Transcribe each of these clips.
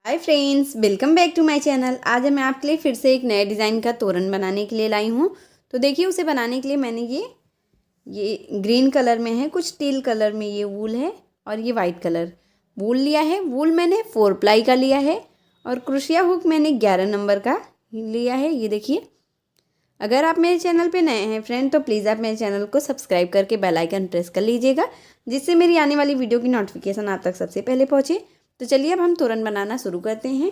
Hi friends, welcome back to my channel. आज मैं आपके लिए फिर से एक नए डिज़ाइन का तोरण बनाने के लिए लाई हूँ। तो देखिए, उसे बनाने के लिए मैंने ये ग्रीन कलर में है, कुछ टील कलर में ये वूल है और ये वाइट कलर वूल लिया है। वूल मैंने 4 प्लाई का लिया है और क्रोशिया हुक मैंने 11 नंबर का लिया है। ये देखिए, अगर आप मेरे चैनल पे नए हैं फ्रेंड तो प्लीज़ आप मेरे चैनल को सब्सक्राइब करके बेल आइकन प्रेस कर लीजिएगा, जिससे मेरी आने वाली वीडियो की नोटिफिकेशन आप तक सबसे पहले पहुँचे। तो चलिए अब हम तोरण बनाना शुरू करते हैं।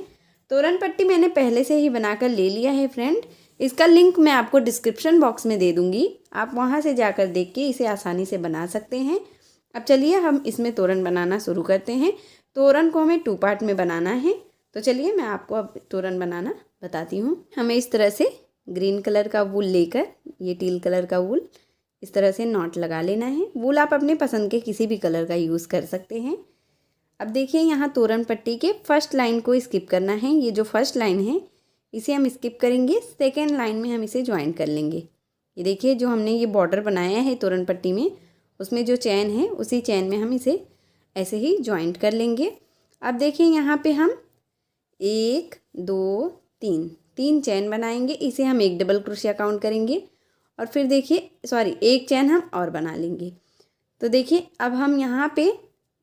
तोरण पट्टी मैंने पहले से ही बनाकर ले लिया है फ्रेंड। इसका लिंक मैं आपको डिस्क्रिप्शन बॉक्स में दे दूँगी, आप वहाँ से जाकर देख के इसे आसानी से बना सकते हैं। अब चलिए हम इसमें तोरण बनाना शुरू करते हैं। तोरण को हमें 2 पार्ट में बनाना है। तो चलिए मैं आपको अब तोरण बनाना बताती हूँ। हमें इस तरह से ग्रीन कलर का वूल लेकर, ये टील कलर का वूल, इस तरह से नॉट लगा लेना है। वूल आप अपने पसंद के किसी भी कलर का यूज़ कर सकते हैं। अब देखिए, यहाँ तोरण पट्टी के फर्स्ट लाइन को स्किप करना है। ये जो फर्स्ट लाइन है इसे हम स्किप करेंगे, सेकेंड लाइन में हम इसे ज्वाइन कर लेंगे। ये देखिए, जो हमने ये बॉर्डर बनाया है तोरण पट्टी में, उसमें जो चैन है उसी चैन में हम इसे ऐसे ही ज्वाइंट कर लेंगे। अब देखिए, यहाँ पे हम 1 2 3 चैन बनाएंगे। इसे हम एक डबल क्रोशिया काउंट करेंगे और फिर देखिए, एक चैन हम और बना लेंगे। तो देखिए, अब हम यहाँ पे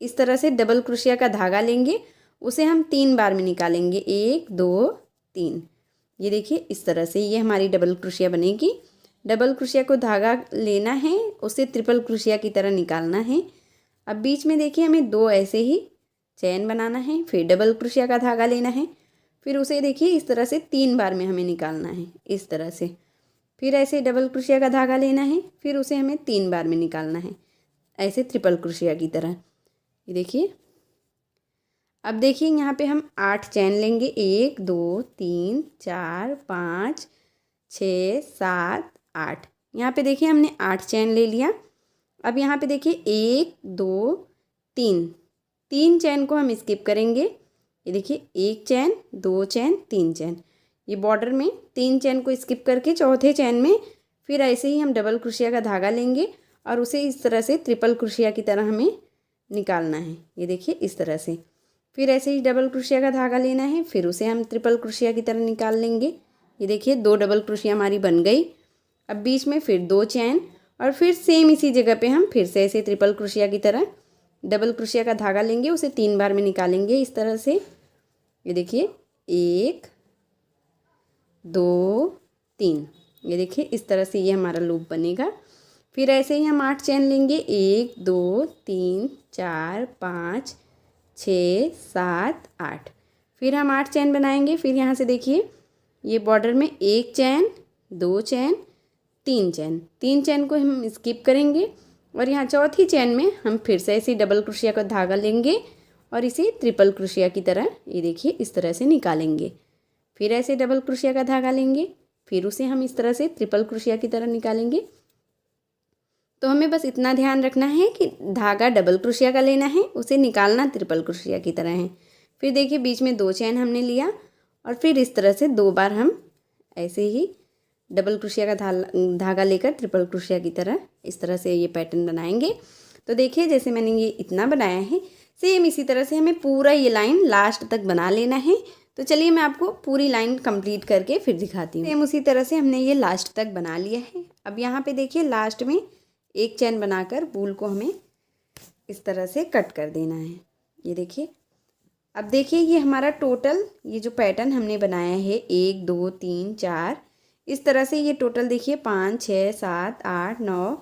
इस तरह से डबल क्रोशिया का धागा लेंगे, उसे हम 3 बार में निकालेंगे, 1 2 3। ये देखिए, इस तरह से ये हमारी डबल क्रोशिया बनेगी। डबल क्रोशिया को धागा लेना है, उसे ट्रिपल क्रोशिया की तरह निकालना है। अब बीच में देखिए, हमें 2 ऐसे ही चैन बनाना है, फिर डबल क्रोशिया का धागा लेना है, फिर उसे देखिए इस तरह से 3 बार में हमें निकालना है, इस तरह से। फिर ऐसे डबल क्रोशिया का धागा लेना है, फिर उसे हमें 3 बार में निकालना है, ऐसे ट्रिपल क्रोशिया की तरह। ये देखिए, अब देखिए यहाँ पे हम 8 चैन लेंगे, 1 2 3 4 5 6 7 8। यहाँ पे देखिए हमने 8 चैन ले लिया। अब यहाँ पे देखिए 1 2 3 चैन को हम स्किप करेंगे। ये देखिए, 1 चैन 2 चैन 3 चैन, ये बॉर्डर में 3 चैन को स्किप करके चौथे चैन में फिर ऐसे ही हम डबल क्रोशिया का धागा लेंगे और उसे इस तरह से ट्रिपल क्रोशिया की तरह हमें निकालना है। ये देखिए, इस तरह से। फिर ऐसे ही डबल क्रोशिया का धागा लेना है, फिर उसे हम ट्रिपल क्रोशिया की तरह निकाल लेंगे। ये देखिए, 2 डबल क्रोशिया हमारी बन गई। अब बीच में फिर 2 चैन और फिर सेम इसी जगह पे हम फिर से ऐसे ट्रिपल क्रोशिया की तरह डबल क्रोशिया का धागा लेंगे, उसे 3 बार में निकालेंगे, इस तरह से। ये देखिए, 1 2 3। ये देखिए, इस तरह से ये हमारा लूप बनेगा। फिर ऐसे ही हम 8 चैन लेंगे, 1 2 3 4 5 6 7 8। फिर हम 8 चैन बनाएंगे। फिर यहाँ से देखिए, ये बॉर्डर में 1 चैन 2 चैन 3 चैन को हम स्किप करेंगे और यहाँ चौथी चैन में हम फिर से ऐसे डबल क्रोशिया का धागा लेंगे और इसे ट्रिपल क्रोशिया की तरह, ये देखिए, इस तरह से निकालेंगे। फिर ऐसे डबल क्रोशिया का धागा लेंगे, फिर उसे हम इस तरह से ट्रिपल क्रोशिया की तरह निकालेंगे। तो हमें बस इतना ध्यान रखना है कि धागा डबल क्रोशिया का लेना है, उसे निकालना ट्रिपल क्रोशिया की तरह है। फिर देखिए, बीच में 2 चैन हमने लिया और फिर इस तरह से 2 बार हम ऐसे ही डबल क्रोशिया का धागा लेकर ट्रिपल क्रोशिया की तरह इस तरह से ये पैटर्न बनाएंगे। तो देखिए, जैसे मैंने ये इतना बनाया है, सेम इसी तरह से हमें पूरा ये लाइन लास्ट तक बना लेना है। तो चलिए मैं आपको पूरी लाइन कंप्लीट करके फिर दिखाती हूँ। सेम उसी तरह से हमने ये लास्ट तक बना लिया है। अब यहाँ पे देखिए, लास्ट में 1 चैन बनाकर वूल को हमें इस तरह से कट कर देना है। ये देखिए, अब देखिए, ये हमारा टोटल ये जो पैटर्न हमने बनाया है 1 2 3 4, इस तरह से ये टोटल देखिए 5 6 7 8 9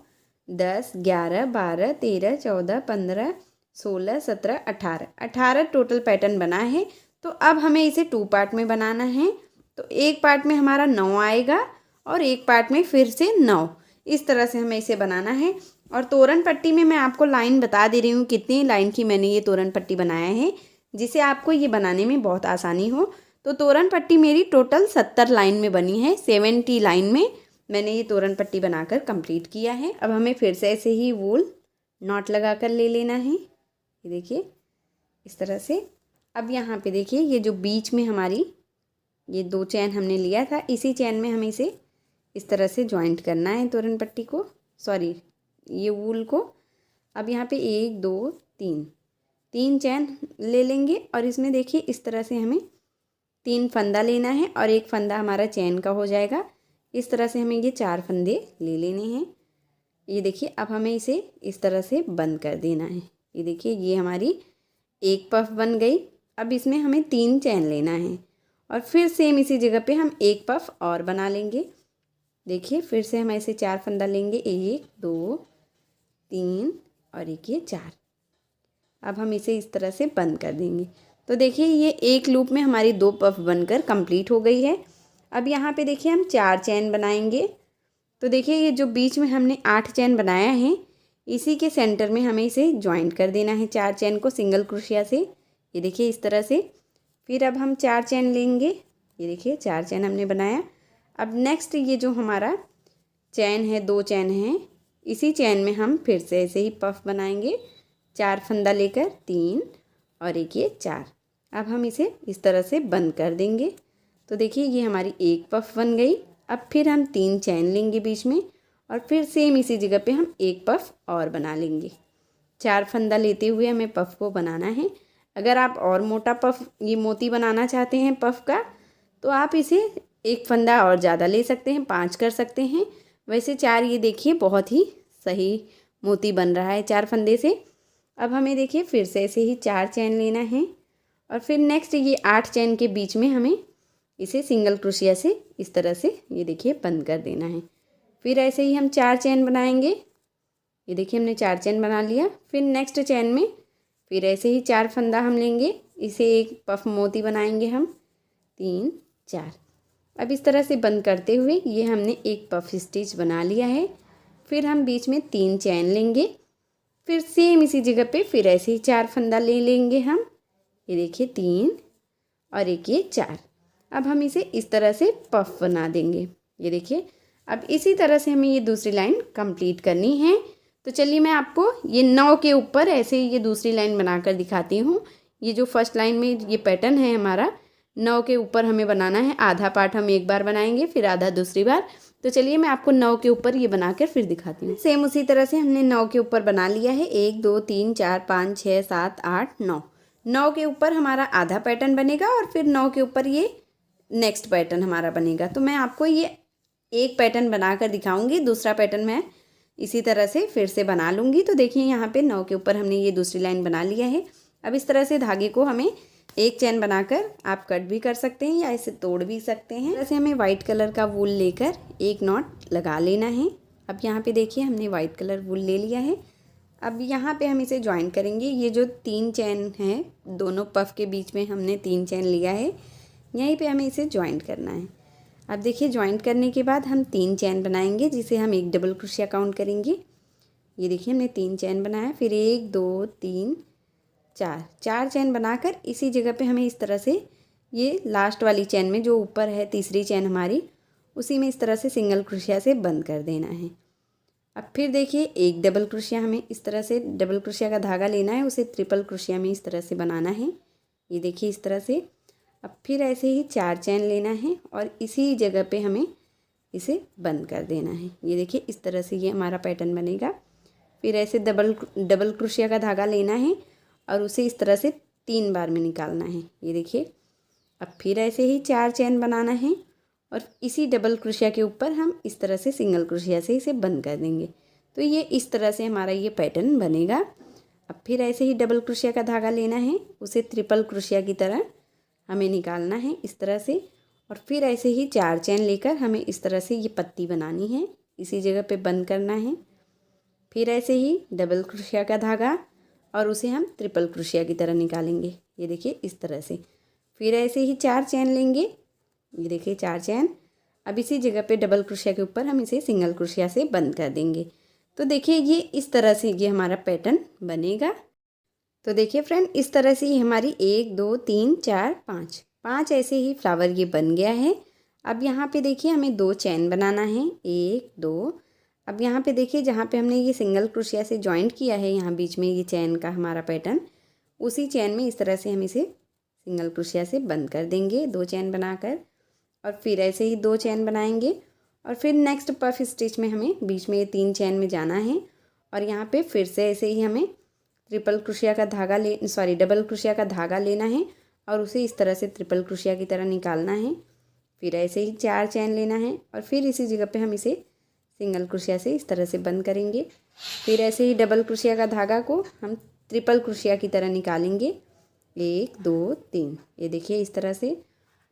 10 11 12 13 14 15 16 17 18 टोटल पैटर्न बना है। तो अब हमें इसे 2 पार्ट में बनाना है। तो एक पार्ट में हमारा 9 आएगा और एक पार्ट में फिर से 9, इस तरह से हमें इसे बनाना है। और तोरण पट्टी में मैं आपको लाइन बता दे रही हूँ कितनी लाइन की मैंने ये तोरण पट्टी बनाया है, जिससे आपको ये बनाने में बहुत आसानी हो। तो तोरण पट्टी मेरी टोटल 70 लाइन में बनी है, 70 लाइन में मैंने ये तोरण पट्टी बनाकर कंप्लीट किया है। अब हमें फिर से ऐसे ही वूल नॉट लगा कर ले लेना है। ये देखिए, इस तरह से। अब यहाँ पे देखिए, ये जो बीच में हमारी ये 2 चैन हमने लिया था, इसी चैन में हमें इसे इस तरह से जॉइंट करना है तोरण पट्टी को, ये वूल को। अब यहाँ पे 1 2 3 3 चैन ले लेंगे और इसमें देखिए इस तरह से हमें 3 फंदा लेना है और एक फंदा हमारा चैन का हो जाएगा। इस तरह से हमें ये 4 फंदे ले लेने हैं। ये देखिए अब हमें इसे इस तरह से बंद कर देना है। ये देखिए ये हमारी एक पफ बन गई। अब इसमें हमें 3 चैन लेना है और फिर सेम इसी जगह पे हम एक पफ और बना लेंगे। देखिए फिर से हम ऐसे 4 फंदा लेंगे, 1 2 3 और एक ये 4। अब हम इसे इस तरह से बंद कर देंगे। तो देखिए ये एक लूप में हमारी 2 पफ बनकर कंप्लीट हो गई है। अब यहाँ पे देखिए हम 4 चैन बनाएंगे। तो देखिए ये जो बीच में हमने 8 चैन बनाया है, इसी के सेंटर में हमें इसे ज्वाइंट कर देना है 4 चैन को सिंगल क्रोशिया से। ये देखिए इस तरह से। फिर अब हम 4 चैन लेंगे। ये देखिए 4 चैन हमने बनाया। अब नेक्स्ट ये जो हमारा चैन है, 2 चैन हैं, इसी चैन में हम फिर से ऐसे ही पफ बनाएंगे 4 फंदा लेकर, 3 और एक ये 4। अब हम इसे इस तरह से बंद कर देंगे। तो देखिए ये हमारी एक पफ बन गई। अब फिर हम 3 चैन लेंगे बीच में और फिर सेम इसी जगह पे हम एक पफ और बना लेंगे। 4 फंदा लेते हुए हमें पफ को बनाना है। अगर आप और मोटा पफ ये मोती बनाना चाहते हैं पफ का, तो आप इसे एक फंदा और ज़्यादा ले सकते हैं, 5 कर सकते हैं। वैसे 4 ये देखिए बहुत ही सही मोती बन रहा है 4 फंदे से। अब हमें देखिए फिर से ऐसे ही 4 चैन लेना है और फिर नेक्स्ट ये 8 चैन के बीच में हमें इसे सिंगल क्रोशिया से इस तरह से ये देखिए बंद कर देना है। फिर ऐसे ही हम 4 चैन बनाएंगे। ये देखिए हमने 4 चैन बना लिया। फिर नेक्स्ट चैन में फिर ऐसे ही 4 फंदा हम लेंगे, इसे एक पफ मोती बनाएंगे हम, 3 4। अब इस तरह से बंद करते हुए ये हमने एक पफ स्टिच बना लिया है। फिर हम बीच में 3 चैन लेंगे। फिर सेम इसी जगह पे फिर ऐसे ही 4 फंदा ले लेंगे हम। ये देखिए 3 और एक ये 4। अब हम इसे इस तरह से पफ बना देंगे। ये देखिए अब इसी तरह से हमें ये दूसरी लाइन कंप्लीट करनी है। तो चलिए मैं आपको ये 9 के ऊपर ऐसे ये दूसरी लाइन बनाकर दिखाती हूँ। ये जो फर्स्ट लाइन में ये पैटर्न है हमारा, 9 के ऊपर हमें बनाना है। आधा पार्ट हम एक बार बनाएंगे, फिर आधा दूसरी बार। तो चलिए मैं आपको 9 के ऊपर ये बनाकर फिर दिखाती हूँ। सेम उसी तरह से हमने 9 के ऊपर बना लिया है। 1 2 3 4 5 6 7 8 9। 9 के ऊपर हमारा आधा पैटर्न बनेगा और फिर 9 के ऊपर ये नेक्स्ट पैटर्न हमारा बनेगा। तो मैं आपको ये एक पैटर्न बनाकर दिखाऊंगी, दूसरा पैटर्न मैं इसी तरह से फिर से बना लूँगी। तो देखिए यहाँ पे 9 के ऊपर हमने ये दूसरी लाइन बना लिया है। अब इस तरह से धागे को हमें एक चैन बनाकर आप कट भी कर सकते हैं या इसे तोड़ भी सकते हैं। जैसे हमें वाइट कलर का वूल लेकर एक नॉट लगा लेना है। अब यहाँ पे देखिए हमने वाइट कलर वूल ले लिया है। अब यहाँ पे हम इसे ज्वाइन करेंगे। ये जो 3 चैन हैं, दोनों पफ के बीच में हमने 3 चैन लिया है, यहीं पे हमें इसे ज्वाइंट करना है। अब देखिए ज्वाइंट करने के बाद हम 3 चैन बनाएंगे, जिसे हम एक डबल क्रोशिया काउंट करेंगे। ये देखिए हमने 3 चैन बनाया, फिर 1 2 3 4 चैन बनाकर इसी जगह पे हमें इस तरह से ये लास्ट वाली चैन में जो ऊपर है तीसरी चैन हमारी, उसी में इस तरह से सिंगल क्रोशिया से बंद कर देना है। अब फिर देखिए एक डबल क्रोशिया हमें इस तरह से डबल क्रोशिया का धागा लेना है, उसे ट्रिपल क्रोशिया में इस तरह से बनाना है। ये देखिए इस तरह से। अब फिर ऐसे ही 4 चैन लेना है और इसी जगह पे हमें इसे बंद कर देना है। ये देखिए इस तरह से ये हमारा पैटर्न बनेगा। फिर ऐसे डबल क्रोशिया का धागा लेना है और उसे इस तरह से 3 बार में निकालना है। ये देखिए अब फिर ऐसे ही 4 चैन बनाना है और इसी डबल क्रोशिया के ऊपर हम इस तरह से सिंगल क्रोशिया से इसे बंद कर देंगे। तो ये इस तरह से हमारा ये पैटर्न बनेगा। अब फिर ऐसे ही डबल क्रोशिया का धागा लेना है, उसे ट्रिपल क्रोशिया की तरह हमें निकालना है इस तरह से। और फिर ऐसे ही 4 चैन लेकर हमें इस तरह से ये पत्ती बनानी है, इसी जगह पे बंद करना है। फिर ऐसे ही डबल क्रोशिया का धागा और उसे हम ट्रिपल क्रोशिया की तरह निकालेंगे। ये देखिए इस तरह से। फिर ऐसे ही 4 चैन लेंगे। ये देखिए 4 चैन। अब इसी जगह पे डबल क्रोशिया के ऊपर हम इसे सिंगल क्रोशिया से बंद कर देंगे। तो देखिए ये इस तरह से ये हमारा पैटर्न बनेगा। तो देखिए फ्रेंड इस तरह से ही हमारी 1 2 3 4 5 ऐसे ही फ्लावर ये बन गया है। अब यहाँ पे देखिए हमें 2 चैन बनाना है, 1 2। अब यहाँ पे देखिए जहाँ पे हमने ये सिंगल क्रोशिया से जॉइंट किया है, यहाँ बीच में ये चैन का हमारा पैटर्न, उसी चैन में इस तरह से हम इसे सिंगल क्रोशिया से बंद कर देंगे 2 चैन बनाकर। और फिर ऐसे ही 2 चैन बनाएंगे और फिर नेक्स्ट पफ स्टिच में हमें बीच में ये 3 चैन में जाना है और यहाँ पे फिर से ऐसे ही हमें डबल क्रोशिया का धागा लेना है और उसे इस तरह से ट्रिपल क्रोशिया की तरह निकालना है। फिर ऐसे ही 4 चैन लेना है और फिर इसी जगह पे हम इसे सिंगल क्रोशिया से इस तरह से बंद करेंगे। फिर ऐसे ही डबल क्रोशिया का धागा को हम ट्रिपल क्रोशिया की तरह निकालेंगे, 1 2 3, ये देखिए इस तरह से।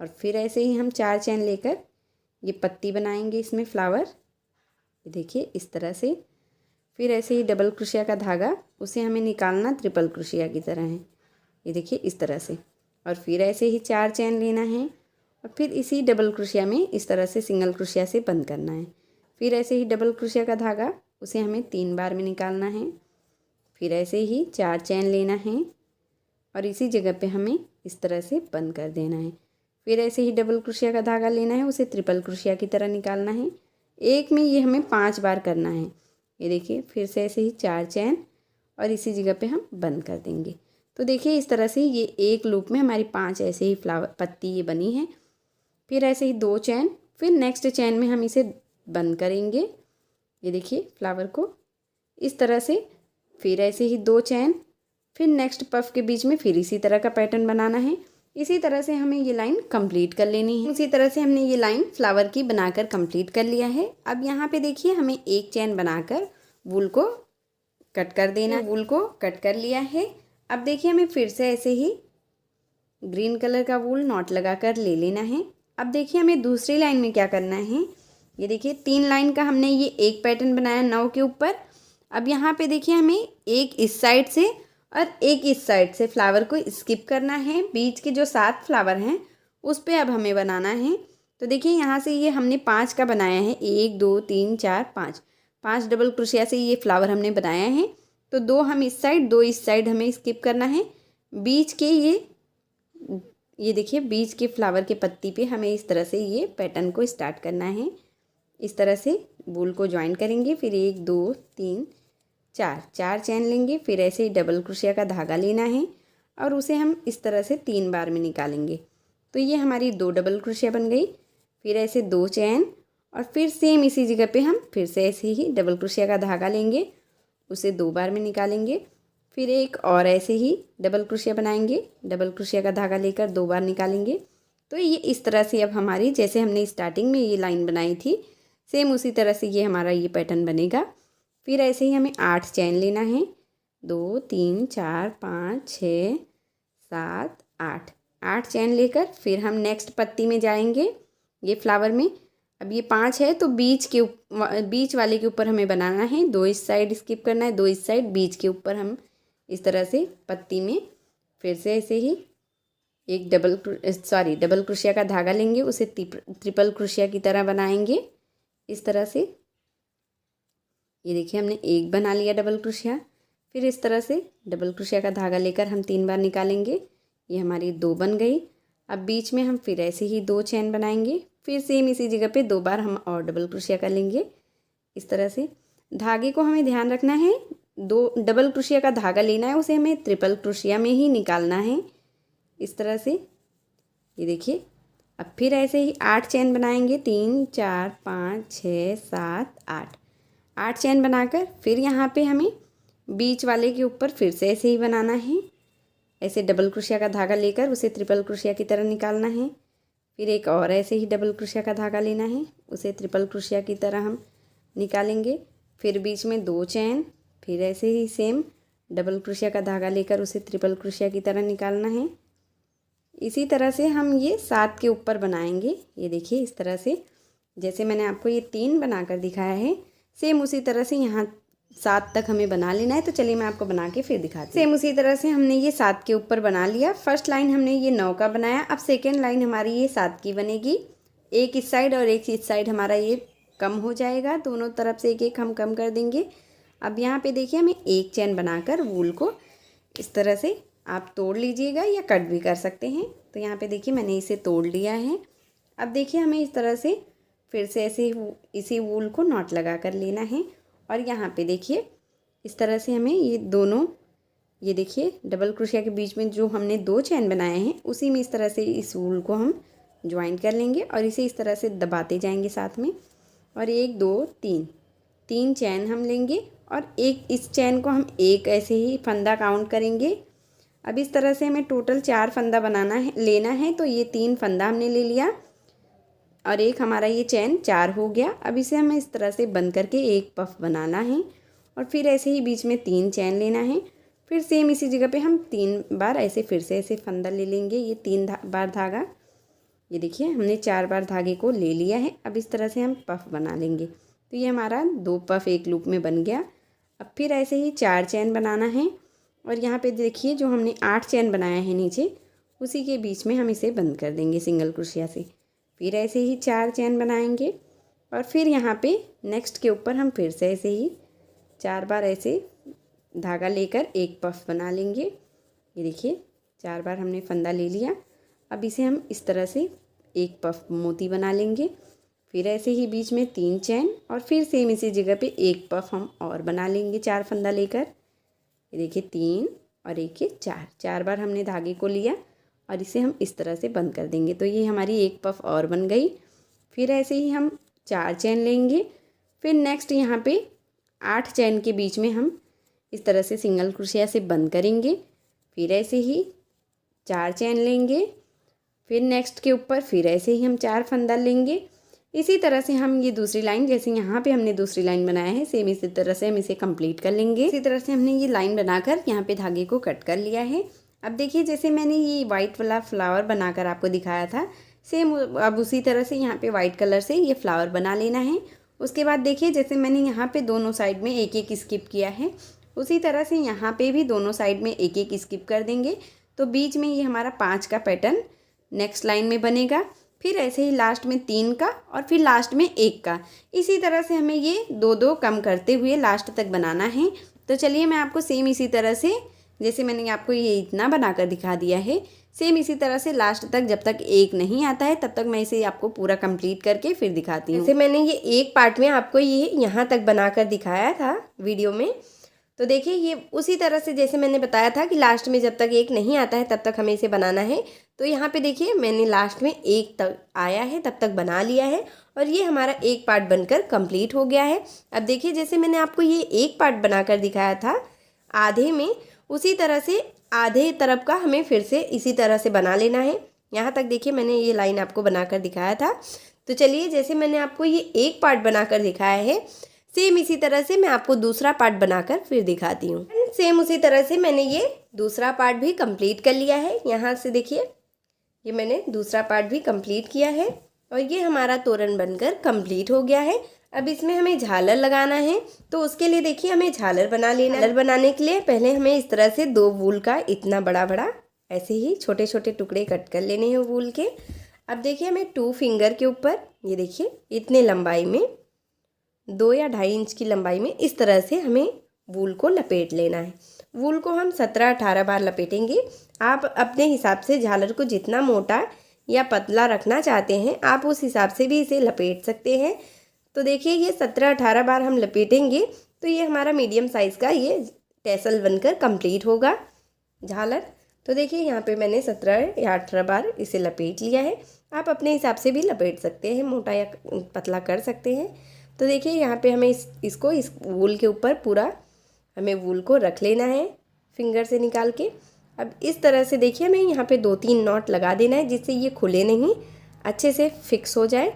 और फिर ऐसे ही हम 4 चैन लेकर ये पत्ती बनाएंगे, इसमें फ्लावर, ये देखिए इस तरह से। फिर ऐसे ही डबल क्रोशिया का धागा उसे हमें निकालना ट्रिपल क्रोशिया की तरह है, ये देखिए इस तरह से। और फिर ऐसे ही 4 चैन लेना है और फिर इसी डबल क्रोशिया में इस तरह से सिंगल क्रोशिया से बंद करना है। फिर ऐसे ही डबल क्रोशिया का धागा उसे हमें 3 बार में निकालना है। फिर ऐसे ही 4 चैन लेना है और इसी जगह पे हमें इस तरह से बंद कर देना है। फिर ऐसे ही डबल क्रोशिया का धागा लेना है, उसे ट्रिपल क्रोशिया की तरह निकालना है। एक में ये हमें 5 बार करना है, ये देखिए। फिर से ऐसे ही 4 चैन और इसी जगह पे हम बंद कर देंगे। तो देखिए इस तरह से ये एक लूप में हमारी 5 ऐसे ही फ्लावर पत्ती ये बनी है। फिर ऐसे ही 2 चैन, फिर नेक्स्ट चैन में हम इसे बंद करेंगे, ये देखिए फ्लावर को इस तरह से। फिर ऐसे ही 2 चैन, फिर नेक्स्ट पफ के बीच में फिर इसी तरह का पैटर्न बनाना है। इसी तरह से हमें ये लाइन कंप्लीट कर लेनी है। इसी तरह से हमने ये लाइन फ्लावर की बनाकर कंप्लीट कर लिया है। अब यहाँ पे देखिए हमें एक चैन बनाकर वूल को कट कर देना। वूल को कट कर लिया है। अब देखिए हमें फिर से ऐसे ही ग्रीन कलर का वूल नॉट लगाकर ले लेना है। अब देखिए हमें दूसरी लाइन में क्या करना है, ये देखिए 3 लाइन का हमने ये एक पैटर्न बनाया 9 के ऊपर। अब यहाँ पे देखिए हमें एक इस साइड से और एक इस साइड से फ्लावर को स्किप करना है। बीच के जो 7 फ्लावर हैं उस पे अब हमें बनाना है। तो देखिए यहाँ से ये हमने 5 का बनाया है, 1 2 3 4 5 डबल क्रोशिया से ये फ्लावर हमने बनाया है। तो 2 हम इस साइड 2 इस साइड हमें स्किप करना है। बीच के ये देखिए बीच के फ्लावर के पत्ती पे हमें इस तरह से ये पैटर्न को स्टार्ट करना है। इस तरह से वूल को ज्वाइन करेंगे। फिर 1 2 3 4 चैन लेंगे। फिर ऐसे ही डबल क्रोशिया का धागा लेना है और उसे हम इस तरह से 3 बार में निकालेंगे। तो ये हमारी 2 डबल क्रोशिया बन गई। फिर ऐसे 2 चैन और फिर सेम इसी जगह पे हम फिर से ऐसे ही डबल क्रोशिया का धागा लेंगे, उसे 2 बार में निकालेंगे। फिर एक और ऐसे ही डबल क्रोशिया बनाएंगे, डबल क्रोशिया का धागा लेकर 2 बार निकालेंगे। तो ये इस तरह से अब हमारी जैसे हमने स्टार्टिंग में ये लाइन बनाई थी सेम उसी तरह से ये हमारा ये पैटर्न बनेगा। फिर ऐसे ही हमें 8 चैन लेना है, 2 3 4 5 6 7 8 चैन लेकर फिर हम नेक्स्ट पत्ती में जाएंगे ये फ्लावर में। अब ये 5 है तो बीच वाले के ऊपर हमें बनाना है, 2 इस साइड स्किप करना है, 2 इस साइड, बीच के ऊपर हम इस तरह से पत्ती में फिर से ऐसे ही एक डबल क्रोशिया का धागा लेंगे, उसे ट्रिपल क्रोशिया की तरह बनाएंगे इस तरह से। ये देखिए हमने एक बना लिया डबल क्रोशिया। फिर इस तरह से डबल क्रोशिया का धागा लेकर हम 3 बार निकालेंगे, ये हमारी 2 बन गई। अब बीच में हम फिर ऐसे ही 2 चैन बनाएंगे। फिर सेम इसी जगह पे 2 बार हम और डबल क्रोशिया कर लेंगे इस तरह से। धागे को हमें ध्यान रखना है, 2 डबल क्रोशिया का धागा लेना है, उसे हमें ट्रिपल क्रोशिया में ही निकालना है इस तरह से। ये देखिए अब फिर ऐसे ही 8 चैन बनाएंगे, 3 4 5 6 7 8 चैन बनाकर फिर यहाँ पे हमें बीच वाले के ऊपर फिर से ऐसे ही बनाना है। ऐसे डबल क्रोशिया का धागा लेकर उसे ट्रिपल क्रोशिया की तरह निकालना है। फिर एक और ऐसे ही डबल क्रोशिया का धागा लेना है, उसे ट्रिपल क्रोशिया की तरह हम निकालेंगे। फिर बीच में 2 चैन, फिर ऐसे ही सेम डबल क्रोशिया का धागा लेकर उसे ट्रिपल क्रोशिया की तरह निकालना है। इसी तरह से हम ये 7 के ऊपर बनाएंगे। ये देखिए इस तरह से जैसे मैंने आपको ये 3 बनाकर दिखाया है सेम उसी तरह से यहाँ 7 तक हमें बना लेना है। तो चलिए मैं आपको बना के फिर दिखाती हूँ। सेम उसी तरह से हमने ये 7 के ऊपर बना लिया। फर्स्ट लाइन हमने ये 9 का बनाया। अब सेकेंड लाइन हमारी ये 7 की बनेगी। एक इस साइड और एक इस साइड हमारा ये कम हो जाएगा, दोनों तरफ से एक एक हम कम कर देंगे। अब यहाँ पे देखिए हमें एक चैन बनाकर वूल को इस तरह से आप तोड़ लीजिएगा या कट भी कर सकते हैं। तो यहाँ पे देखिए मैंने इसे तोड़ लिया है। अब देखिए हमें इस तरह से फिर से ऐसे इसी वूल को नॉट लगा कर लेना है और यहाँ पे देखिए इस तरह से हमें ये दोनों ये देखिए डबल क्रोशिया के बीच में जो हमने 2 चैन बनाए हैं उसी में इस तरह से इस वूल को हम ज्वाइन कर लेंगे और इसे इस तरह से दबाते जाएंगे साथ में। और 1 2 3 चैन हम लेंगे और एक इस चैन को हम एक ऐसे ही फंदा काउंट करेंगे। अब इस तरह से हमें टोटल 4 फंदा बनाना है, लेना है। तो ये 3 फंदा हमने ले लिया और एक हमारा ये चैन 4 हो गया। अब इसे हमें इस तरह से बंद करके एक पफ बनाना है और फिर ऐसे ही बीच में 3 चैन लेना है। फिर सेम इसी जगह पे हम 3 बार ऐसे फिर से ऐसे फंदा ले लेंगे। ये 3 बार धागा, ये देखिए हमने 4 बार धागे को ले लिया है। अब इस तरह से हम पफ बना लेंगे। तो ये हमारा 2 पफ एक लूप में बन गया। अब फिर ऐसे ही 4 चैन बनाना है और यहाँ पे देखिए जो हमने 8 चैन बनाया है नीचे, उसी के बीच में हम इसे बंद कर देंगे सिंगल क्रोशिया से। फिर ऐसे ही 4 चैन बनाएंगे और फिर यहाँ पे नेक्स्ट के ऊपर हम फिर से ऐसे ही 4 बार ऐसे धागा लेकर एक पफ बना लेंगे। ये देखिए 4 बार हमने फंदा ले लिया। अब इसे हम इस तरह से एक पफ मोती बना लेंगे। फिर ऐसे ही बीच में 3 चैन और फिर सेम इसी जगह पे एक पफ हम और बना लेंगे 4 फंदा लेकर। ये देखिए 3 और एक ये 4 बार हमने धागे को लिया और इसे हम इस तरह से बंद कर देंगे। तो ये हमारी एक पफ और बन गई। फिर ऐसे ही हम 4 चैन लेंगे। फिर नेक्स्ट यहाँ पे 8 चैन के बीच में हम इस तरह से सिंगल क्रोशिया से बंद करेंगे। फिर ऐसे ही 4 चैन लेंगे। फिर नेक्स्ट के ऊपर फिर ऐसे ही हम 4 फंदा लेंगे। इसी तरह से हम ये दूसरी लाइन, जैसे यहाँ पे हमने दूसरी लाइन बनाया है, सेम इसी तरह से हम इसे कंप्लीट कर लेंगे। इसी तरह से हमने ये लाइन बनाकर यहाँ पे धागे को कट कर लिया है। अब देखिए जैसे मैंने ये वाइट वाला फ्लावर बनाकर आपको दिखाया था, सेम अब उसी तरह से यहाँ पे वाइट कलर से ये फ्लावर बना लेना है। उसके बाद देखिए जैसे मैंने यहाँ पे दोनों साइड में एक एक स्किप किया है, उसी तरह से यहाँ पे भी दोनों साइड में एक एक स्किप कर देंगे। तो बीच में ये हमारा 5 का पैटर्न नेक्स्ट लाइन में बनेगा। फिर ऐसे ही लास्ट में 3 का और फिर लास्ट में 1 का। इसी तरह से हमें ये 2-2 कम करते हुए लास्ट तक बनाना है। तो चलिए मैं आपको सेम इसी तरह से, जैसे मैंने आपको ये इतना बनाकर दिखा दिया है, सेम इसी तरह से लास्ट तक, जब तक 1 नहीं आता है तब तक मैं इसे आपको पूरा कंप्लीट करके फिर दिखाती हूँ। जैसे मैंने ये एक पार्ट में आपको ये यहाँ तक बनाकर दिखाया था वीडियो में, तो देखिए ये उसी तरह से जैसे मैंने बताया था कि लास्ट में जब तक 1 नहीं आता है तब तक हमें इसे बनाना है। तो यहाँ पे देखिए मैंने लास्ट में 1 तक आया है तब तक बना लिया है और ये हमारा एक पार्ट बनकर कंप्लीट हो गया है। अब देखिए जैसे मैंने आपको ये एक पार्ट बनाकर दिखाया था आधे में, उसी तरह से आधे तरफ का हमें फिर से इसी तरह से बना लेना है। यहाँ तक देखिए मैंने ये लाइन आपको बनाकर दिखाया था। तो चलिए जैसे मैंने आपको ये एक पार्ट बनाकर दिखाया है, सेम इसी तरह से मैं आपको दूसरा पार्ट बनाकर फिर दिखाती हूँ। सेम उसी तरह से मैंने ये दूसरा पार्ट भी कंप्लीट कर लिया है। यहाँ से देखिए ये मैंने दूसरा पार्ट भी कंप्लीट किया है और ये हमारा तोरण बनकर कंप्लीट हो गया है। अब इसमें हमें झालर लगाना है, तो उसके लिए देखिए हमें झालर बना लेना। झालर बनाने के लिए पहले हमें इस तरह से 2 वूल का इतना बड़ा बड़ा ऐसे ही छोटे छोटे टुकड़े कट कर लेने हैं वूल के। अब देखिए हमें 2 फिंगर के ऊपर ये देखिए इतने लंबाई में 2 या 2.5 इंच की लंबाई में इस तरह से हमें वूल को लपेट लेना है। वूल को हम 17-18 बार लपेटेंगे। आप अपने हिसाब से झालर को जितना मोटा या पतला रखना चाहते हैं आप उस हिसाब से भी इसे लपेट सकते हैं। तो देखिए ये 17-18 बार हम लपेटेंगे तो ये हमारा मीडियम साइज़ का ये टैसल बनकर कंप्लीट होगा झालर। तो देखिए यहाँ पे मैंने 17 या 18 बार इसे लपेट लिया है। आप अपने हिसाब से भी लपेट सकते हैं, मोटा या पतला कर सकते हैं। तो देखिए यहाँ पे हमें इस वूल के ऊपर पूरा हमें वूल को रख लेना है फिंगर से निकाल के। अब इस तरह से देखिए हमें यहाँ पे 2-3 नॉट लगा देना है जिससे ये खुले नहीं, अच्छे से फिक्स हो जाए।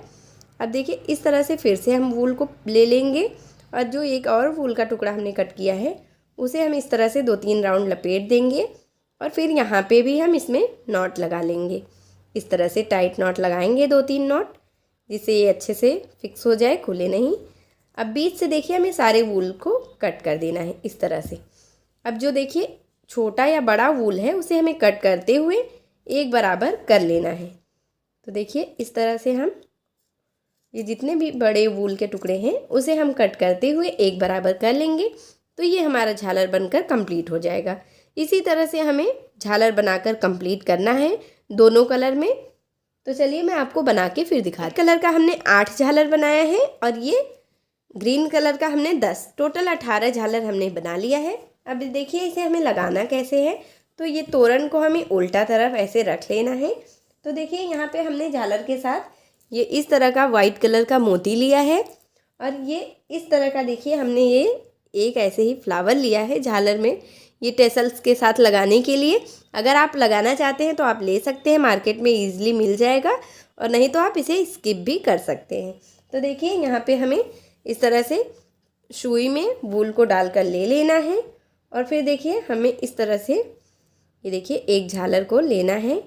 अब देखिए इस तरह से फिर से हम वूल को ले लेंगे और जो एक और वूल का टुकड़ा हमने कट किया है उसे हम इस तरह से 2-3 राउंड लपेट देंगे और फिर यहाँ पे भी हम इसमें नॉट लगा लेंगे। इस तरह से टाइट नॉट लगाएंगे 2-3 नॉट, जिससे ये अच्छे से फिक्स हो जाए, खुले नहीं। अब बीच से देखिए हमें सारे वूल को कट कर देना है इस तरह से। अब जो देखिए छोटा या बड़ा वूल है उसे हमें कट करते हुए एक बराबर कर लेना है। तो देखिए इस तरह से हम ये जितने भी बड़े वूल के टुकड़े हैं उसे हम कट करते हुए एक बराबर कर लेंगे। तो ये हमारा झालर बनकर कंप्लीट हो जाएगा। इसी तरह से हमें झालर बनाकर कंप्लीट करना है दोनों कलर में। तो चलिए मैं आपको बना के फिर दिखाती हूँ। कलर का हमने 8 झालर बनाया है और ये ग्रीन कलर का हमने 10, टोटल 18 झालर हमने बना लिया है। अब देखिए इसे हमें लगाना कैसे है। तो ये तोरण को हमें उल्टा तरफ ऐसे रख लेना है। तो देखिए यहाँ पे हमने झालर के साथ ये इस तरह का वाइट कलर का मोती लिया है और ये इस तरह का देखिए हमने ये एक ऐसे ही फ्लावर लिया है झालर में, ये टेसल्स के साथ लगाने के लिए। अगर आप लगाना चाहते हैं तो आप ले सकते हैं, मार्केट में ईजिली मिल जाएगा, और नहीं तो आप इसे स्किप भी कर सकते हैं। तो देखिए यहाँ पे हमें इस तरह से सुई में वूल को डालकर ले लेना है, और फिर देखिए हमें इस तरह से ये देखिए एक झालर को लेना है,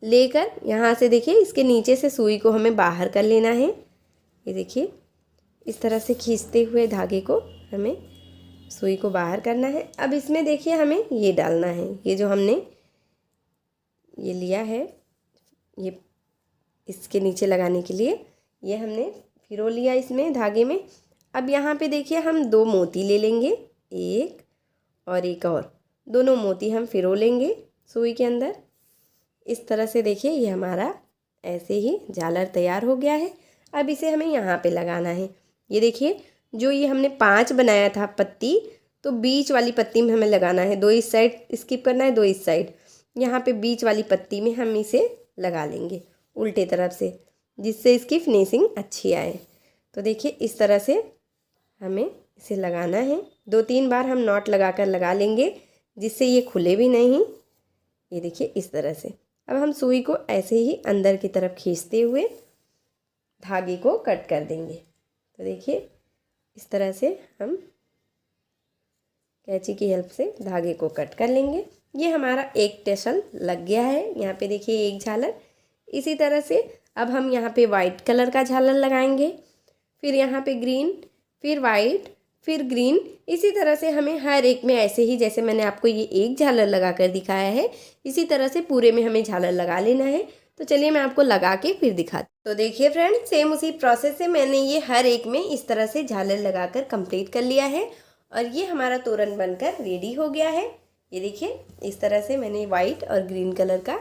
लेकर यहाँ से देखिए इसके नीचे से सुई को हमें बाहर कर लेना है। ये देखिए इस तरह से खींचते हुए धागे को हमें सुई को बाहर करना है। अब इसमें देखिए हमें ये डालना है, ये जो हमने ये लिया है, ये इसके नीचे लगाने के लिए ये हमने फिरो लिया इसमें धागे में। अब यहाँ पे देखिए हम 2 मोती ले लेंगे, एक और एक और, दोनों मोती हम फिरो लेंगे सुई के अंदर। इस तरह से देखिए ये हमारा ऐसे ही झालर तैयार हो गया है। अब इसे हमें यहाँ पे लगाना है। ये देखिए जो ये हमने 5 बनाया था पत्ती, तो बीच वाली पत्ती में हमें लगाना है, 2 इस साइड स्किप करना है, 2 इस साइड। यहाँ पे बीच वाली पत्ती में हम इसे लगा लेंगे उल्टे तरफ से, जिससे इसकी फिनिशिंग अच्छी आए। तो देखिए इस तरह से हमें इसे लगाना है। 2-3 बार हम नॉट लगाकर लगा लेंगे, जिससे ये खुले भी नहीं। ये देखिए इस तरह से। अब हम सुई को ऐसे ही अंदर की तरफ खींचते हुए धागे को कट कर देंगे। तो देखिए इस तरह से हम कैंची की हेल्प से धागे को कट कर लेंगे। ये हमारा एक टेसल लग गया है। यहाँ पे देखिए एक झालर। इसी तरह से अब हम यहाँ पे वाइट कलर का झालर लगाएंगे, फिर यहाँ पे ग्रीन, फिर वाइट, फिर ग्रीन। इसी तरह से हमें हर एक में ऐसे ही, जैसे मैंने आपको ये एक झालर लगा कर दिखाया है, इसी तरह से पूरे में हमें झालर लगा लेना है। तो चलिए मैं आपको लगा के फिर दिखाती हूँ। तो देखिए फ्रेंड, सेम उसी प्रोसेस से मैंने ये हर एक में इस तरह से झालर लगाकर कंप्लीट कर लिया है, और ये हमारा तोरण बनकर रेडी हो गया है। ये देखिए इस तरह से मैंने वाइट और ग्रीन कलर का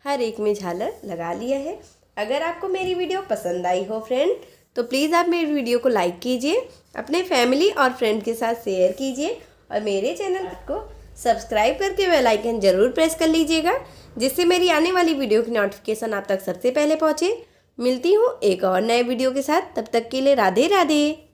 हर एक में झालर लगा लिया है। अगर आपको मेरी वीडियो पसंद आई हो फ्रेंड, तो प्लीज़ आप मेरी वीडियो को लाइक कीजिए, अपने फैमिली और फ्रेंड के साथ शेयर कीजिए, और मेरे चैनल को सब्सक्राइब करके बेल आइकन ज़रूर प्रेस कर लीजिएगा, जिससे मेरी आने वाली वीडियो की नोटिफिकेशन आप तक सबसे पहले पहुँचे। मिलती हूँ एक और नए वीडियो के साथ, तब तक के लिए राधे राधे।